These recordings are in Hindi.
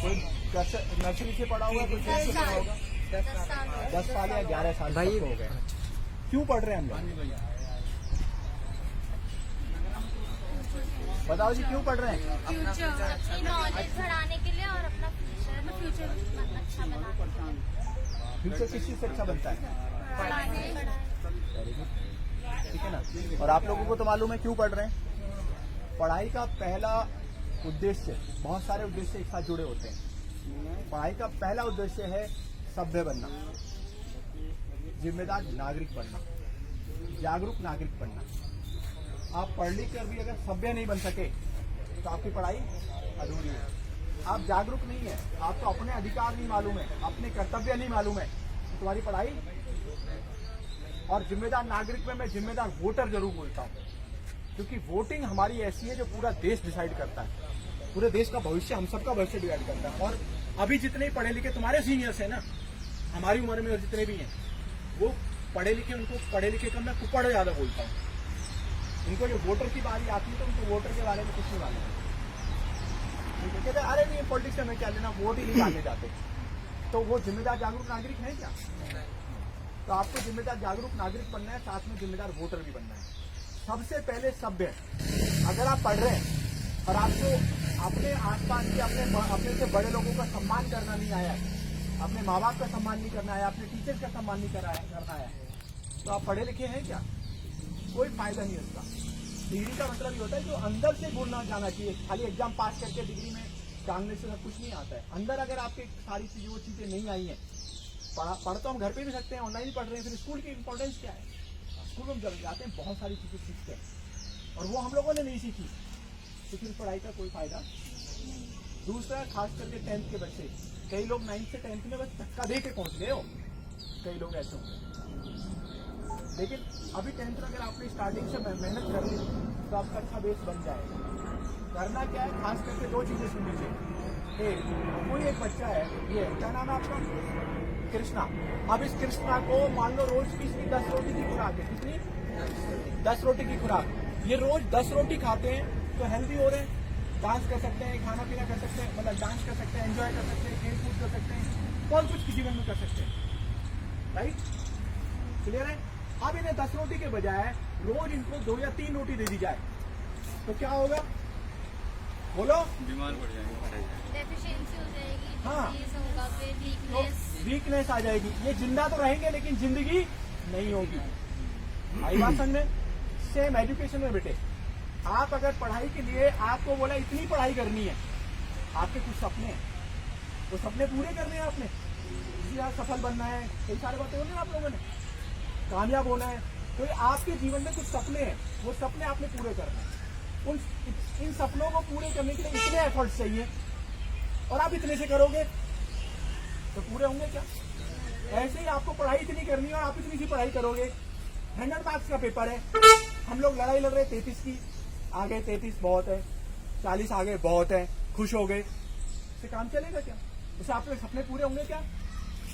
कोई नर्सरी से पढ़ा होगा, कोई 10 से पढ़ा होगा, 10 साल या 11 साल भाई हो गए। क्यों पढ़ रहे हैं हम लोग? बताओ जी, क्यों पढ़ रहे हैं? फ्यूचर नॉलेज बढ़ाने के लिए और अपना फ्यूचर अच्छा बनाने के लिए। फ्यूचर किस चीज से अच्छा बनता है? पढ़ाने। ठीक है ना। और आप लोगों को तो मालूम है क्यों पढ़ रहे हैं। पढ़ाई का पहला उद्देश्य, बहुत सारे उद्देश्य एक साथ जुड़े होते हैं। पढ़ाई का पहला उद्देश्य है सभ्य बनना, जिम्मेदार नागरिक बनना, जागरूक नागरिक बनना। आप पढ़ लिख कर भी अगर सभ्य नहीं बन सके तो आपकी पढ़ाई अधूरी है। आप जागरूक नहीं है, आपको अपने अधिकार नहीं मालूम है, अपने कर्तव्य नहीं मालूम है, तो तुम्हारी पढ़ाई। और जिम्मेदार नागरिक में मैं जिम्मेदार वोटर जरूर बोलता हूँ, क्योंकि वोटिंग हमारी ऐसी है जो पूरा देश डिसाइड करता है, पूरे देश का भविष्य, हम सबका भविष्य डिसाइड करता है। और अभी जितने पढ़े लिखे तुम्हारे सीनियर्स हैं ना, हमारी उम्र में और जितने भी हैं, वो पढ़े लिखे, उनको पढ़े लिखे का मैं कुपड़ ज्यादा बोलता हूँ। उनको जो वोटर की बारी आती है तो उनको वोटर के बारे में कुछ नहीं मालूम। कहते अरे नहीं, पॉलिटिक्स में क्या लेना, वोट ही नहीं डालने जाते। तो वो जिम्मेदार जागरूक नागरिक है क्या? तो आपको जिम्मेदार जागरूक नागरिक बनना है, साथ में जिम्मेदार वोटर भी बनना है। सबसे पहले सभ्य। अगर आप पढ़ रहे हैं और आपको अपने आसपास के अपने से बड़े लोगों का सम्मान करना नहीं आया है, अपने माँ बाप का सम्मान नहीं करना आया, अपने टीचर्स का सम्मान नहीं करना आया, तो आप पढ़े लिखे हैं क्या? कोई फायदा नहीं उसका। डिग्री का मतलब ये होता है जो अंदर से गुण जाना चाहिए। खाली एग्जाम पास करके डिग्री में टांगने से सब कुछ नहीं आता है। अंदर अगर आपके सारी चीजें, वो चीजें नहीं आई हैं, पढ़ तो हम घर पे भी सकते हैं, ऑनलाइन पढ़ रहे हैं, फिर स्कूल की इंपॉर्टेंस क्या है? स्कूल में हम जब जाते हैं बहुत सारी चीजें सीखते हैं और वो हम लोगों ने नहीं सीखी, तो फिर पढ़ाई का कोई फायदा। दूसरा, खास करके 10th के बच्चे, कई लोग 9th से 10th में बस धक्का दे के पहुंच गए हो, कई लोग ऐसे होंगे। लेकिन अभी 10th में अगर आपने स्टार्टिंग से मेहनत कर ली तो आपका अच्छा बेस बन जाएगा। करना क्या है, खास करके 2 चीजें सुन लीजिए। कोई एक बच्चा है, ये क्या नाम है आपका? कृष्णा। अब इस कृष्णा को मान लो रोज की 10 रोटी की खुराक है। कितनी? 10 रोटी की खुराक। ये रोज 10 रोटी खाते हैं तो हेल्दी हो रहे हैं, डांस कर सकते हैं, खाना पीना कर सकते हैं, मतलब डांस कर सकते हैं, एंजॉय कर सकते हैं, खेल कूद कर सकते हैं, बहुत कुछ जीवन में कर सकते हैं। राइट? क्लियर है? अब इन्हें 10 रोटी के बजाय रोज इनको 2 या 3 रोटी दे दी जाए तो क्या होगा? बोलो। बीमार पड़ जाएंगे, डेफिशिएंसी हो जाएगी, हाँ, होगा, फिर वीकनेस आ जाएगी। ये जिंदा तो रहेंगे लेकिन जिंदगी नहीं होगी। आई बात समझ में? सेम एजुकेशन में बेटे, आप अगर पढ़ाई के लिए आपको बोला इतनी पढ़ाई करनी है, आपके कुछ सपने हैं, वो सपने पूरे करने हैं आपने, इसलिए सफल बनना है, कई सारे बातें बोले आप लोगों ने, कामयाब होना है, तो आपके जीवन में कुछ सपने हैं, वो सपने आपने पूरे करना है। इन सपनों को पूरे करने के लिए इतने एफर्ट्स चाहिए और आप इतने से करोगे तो पूरे होंगे क्या? ऐसे ही आपको पढ़ाई इतनी करनी है और आप इतनी सी पढ़ाई करोगे। 100 मार्क्स का पेपर है, हम लोग लड़ाई लड़ रहे 33 की, आ गए 33 बहुत है, 40 आ गए बहुत है, खुश हो गए, इससे काम चलेगा क्या? उससे आपके सपने पूरे होंगे क्या?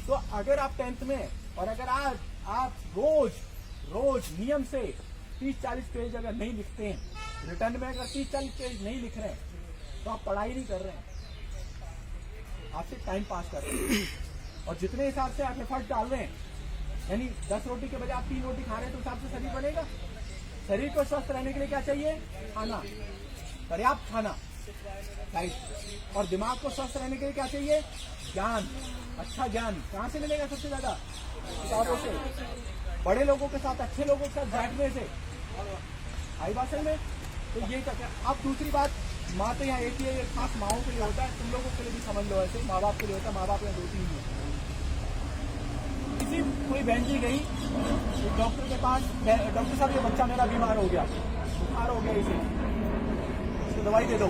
तो अगर आप 10th में और अगर आप रोज नियम से 30-40 पेज अगर नहीं लिखते हैं, रिटर्न में अगर 30-40 पेज नहीं लिख रहे हैं, तो आप पढ़ाई नहीं कर रहे हैं, आप सिर्फ टाइम पास कर रहे हैं। और जितने हिसाब से आप एफर्ट डाल रहे हैं, यानी 10 रोटी के बजाय आप 3 रोटी खा रहे हैं, तो हिसाब से शरीर बनेगा। शरीर को स्वस्थ रहने के लिए क्या चाहिए? खाना, पर्याप्त खाना, राइट। और दिमाग को स्वस्थ रहने के लिए क्या चाहिए? ज्ञान, अच्छा ज्ञान। कहाँ से मिलेगा? सबसे ज्यादा किताबों से, बड़े लोगों के साथ, अच्छे लोगों के साथ बैठने से। आई बात में? तो ये क्या? अब दूसरी बात, माँ तो यहाँ एक ही है, ये खास माओं के लिए होता है, तुम लोगों के लिए भी समझ लो, ऐसे माँ बाप के लिए होता है। माँ बाप यहाँ 2-3 है। किसी कोई बहन जी गई डॉक्टर के पास, डॉक्टर साहब ये बच्चा मेरा बीमार हो गया, बुखार हो गया, इसको दवाई दे दो।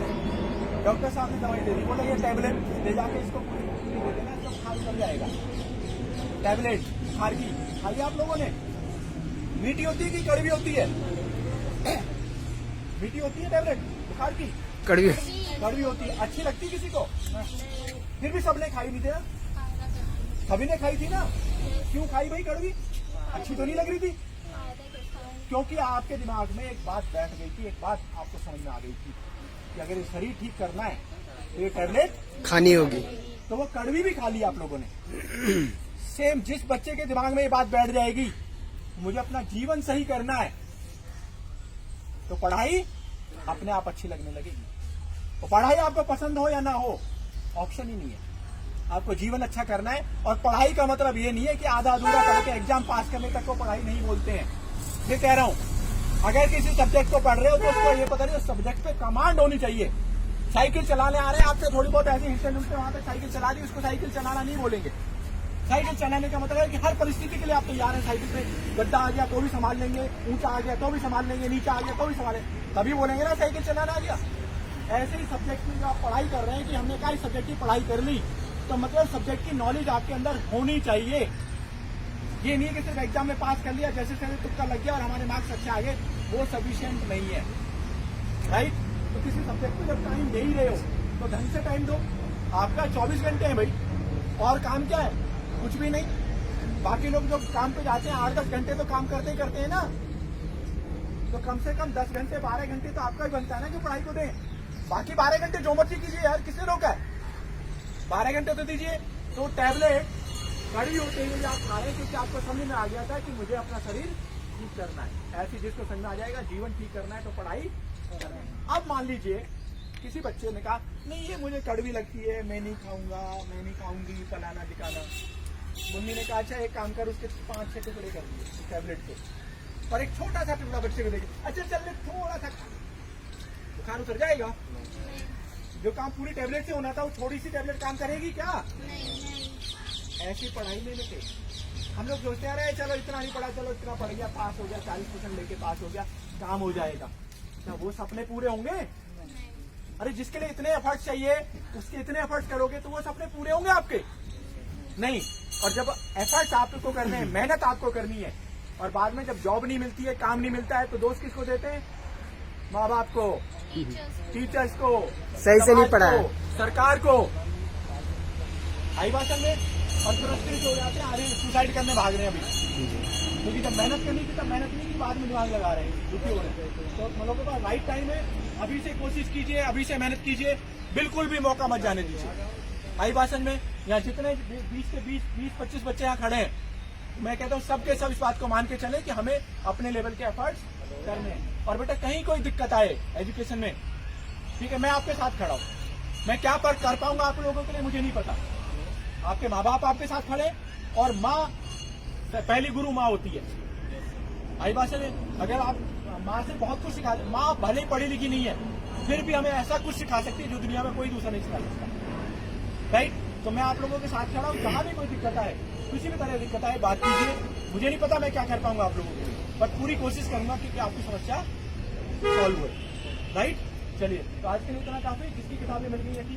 डॉक्टर साहब ने दवाई दे दी, बोला ये टैबलेट ले जाके इसको पूरी दे देना, इसको बुखार कर जाएगा। टैबलेट बुखार की खाई आप लोगों ने? मीठी होती है कि कड़वी होती है? मीठी होती है टैबलेट बुखार की? कड़वी होती है। अच्छी लगती है किसी को? फिर भी सबने खाई नहीं थी ना, सभी ने खाई थी ना। क्यों खाई भाई कड़वी? अच्छी तो नहीं लग रही थी? क्योंकि आपके दिमाग में एक बात बैठ गई थी, एक बात आपको समझ में आ गई थी कि अगर ये शरीर ठीक करना है ये टैबलेट खानी होगी। तो वो कड़वी भी खा ली आप लोगों ने। सेम जिस बच्चे के दिमाग में ये बात बैठ जाएगी मुझे अपना जीवन सही करना है, तो पढ़ाई अपने आप अच्छी लगने लगेगी। तो पढ़ाई आपको पसंद हो या ना हो, ऑप्शन ही नहीं है। आपको जीवन अच्छा करना है। और पढ़ाई का मतलब ये नहीं है कि आधा अधूरा पढ़ के एग्जाम पास करने तक को पढ़ाई नहीं बोलते हैं। ये कह रहा हूं, अगर किसी सब्जेक्ट को पढ़ रहे हो तो उसको ये पता नहीं उस सब्जेक्ट पे कमांड होनी चाहिए। साइकिल चलाने आ रहे हैं आपसे थोड़ी बहुत ऐसी हिस्से मिलते वहां तक साइकिल चला दी, उसको साइकिल चलाना नहीं बोलेंगे। साइकिल चलाने का मतलब है कि हर परिस्थिति के लिए आप तैयार हैं। साइकिल पे गड्ढा आ गया तो भी संभाल लेंगे, ऊंचा आ गया तो भी संभाल लेंगे, नीचा आ गया तो भी संभालेंगे, तभी बोलेंगे ना साइकिल चलाना आ गया। ऐसे ही सब्जेक्ट में जो आप पढ़ाई कर रहे हैं कि हमने कई सब्जेक्ट की पढ़ाई कर ली, तो मतलब सब्जेक्ट की नॉलेज आपके अंदर होनी चाहिए। ये नहीं है कि सिर्फ एग्जाम में पास कर लिया, जैसे जैसे तुक्का लग गया और हमारे मार्क्स अच्छे आ गए, वो सफिशिएंट नहीं है। राइट? तो किसी सब्जेक्ट को जब टाइम दे ही रहे हो तो ढंग से टाइम दो। आपका 24 घंटे है भाई, और काम क्या है? कुछ भी नहीं। बाकी लोग जो काम पे जाते हैं 8-10 घंटे तो काम करते ही करते हैं ना, तो कम से कम 10 घंटे 12 घंटे तो आपका ही बनता है ना कि पढ़ाई को दें। बाकी 12 घंटे जो मर्जी कीजिए यार, किसने रोका है? 12 घंटे तो दीजिए। तो टैबलेट कड़ी होते हुए आप खा रहे हैं क्योंकि आपको समझ में आ गया था कि मुझे अपना शरीर ठीक करना है। ऐसी जिसको समझ में आ जाएगा जीवन ठीक करना है तो पढ़ाई करना है। अब मान लीजिए किसी बच्चे ने कहा नहीं ये मुझे कड़वी लगती है, मैं नहीं खाऊंगा, मैं नहीं खाऊंगी, फलाना दिखाना। मम्मी ने कहा अच्छा एक काम कर, उसके 5-6 टुकड़े कर दिए टैबलेट के, और एक छोटा सा टुकड़ा बच्चे को देखे, अच्छा चल थोड़ा सा बुखार उतर जाएगा। जो काम पूरी टैबलेट से होना था वो थोड़ी सी टैबलेट काम करेगी क्या? ऐसी पढ़ाई में लेके हम लोग सोचते आ रहे हैं चलो इतना नहीं पढ़ा, चलो इतना पढ़ गया, पास हो गया, 40% लेके पास हो गया, काम हो जाएगा। क्या वो सपने पूरे होंगे? अरे जिसके लिए इतने एफर्ट्स चाहिए उसके इतने एफर्ट्स करोगे तो वो सपने पूरे होंगे आपके? नहीं। और जब एफर्ट्स आपको करने हैं, मेहनत आपको करनी है, और बाद में जब जॉब नहीं मिलती है, काम नहीं मिलता है, तो दोस्त किसको देते हैं? माँ बाप को, टीचर्स को, सही से नहीं पढ़ा है, सरकार को। आई बात में और फ्रस्ट्रेट हो जाते हैं, आधे सुसाइड करने भाग रहे हैं अभी, क्योंकि जब मेहनत करनी थी तब मेहनत नहीं की, बाद में दिमाग लगा रहे हैं, दुखी हो रहे हैं। तो हम लोगों के पास राइट टाइम है, अभी से कोशिश कीजिए, अभी से मेहनत कीजिए, बिल्कुल भी मौका मत जाने दीजिए। आई भाषण में यहाँ जितने 20-25 बच्चे यहाँ खड़े हैं, मैं कहता हूँ सबके सब इस बात को मान के चले कि हमें अपने लेवल के एफर्ट्स करने हैं। और बेटा कहीं कोई दिक्कत आए एजुकेशन में, ठीक है, मैं आपके साथ खड़ा हूँ। मैं क्या कर पाऊंगा आप लोगों के लिए मुझे नहीं पता। आपके माँ बाप आपके साथ खड़े, और माँ पहली गुरु माँ होती है। आई भाषा में अगर आप माँ से बहुत कुछ सिखा, माँ भले पढ़ी लिखी नहीं है फिर भी हमें ऐसा कुछ सिखा सकती है जो दुनिया में कोई दूसरा नहीं सिखा सकता। राइट? तो मैं आप लोगों के साथ खड़ा हूँ, जहाँ भी कोई दिक्कत आए, किसी भी तरह दिक्कत आए, बात कीजिए। मुझे नहीं पता मैं क्या कर पाऊंगा आप लोगों के लिए, बट पूरी कोशिश करूंगा कि आपकी समस्या सॉल्व हो। राइट? चलिए, तो आज के लिए इतना काफी। जिसकी किताबें मिल गई है ठीक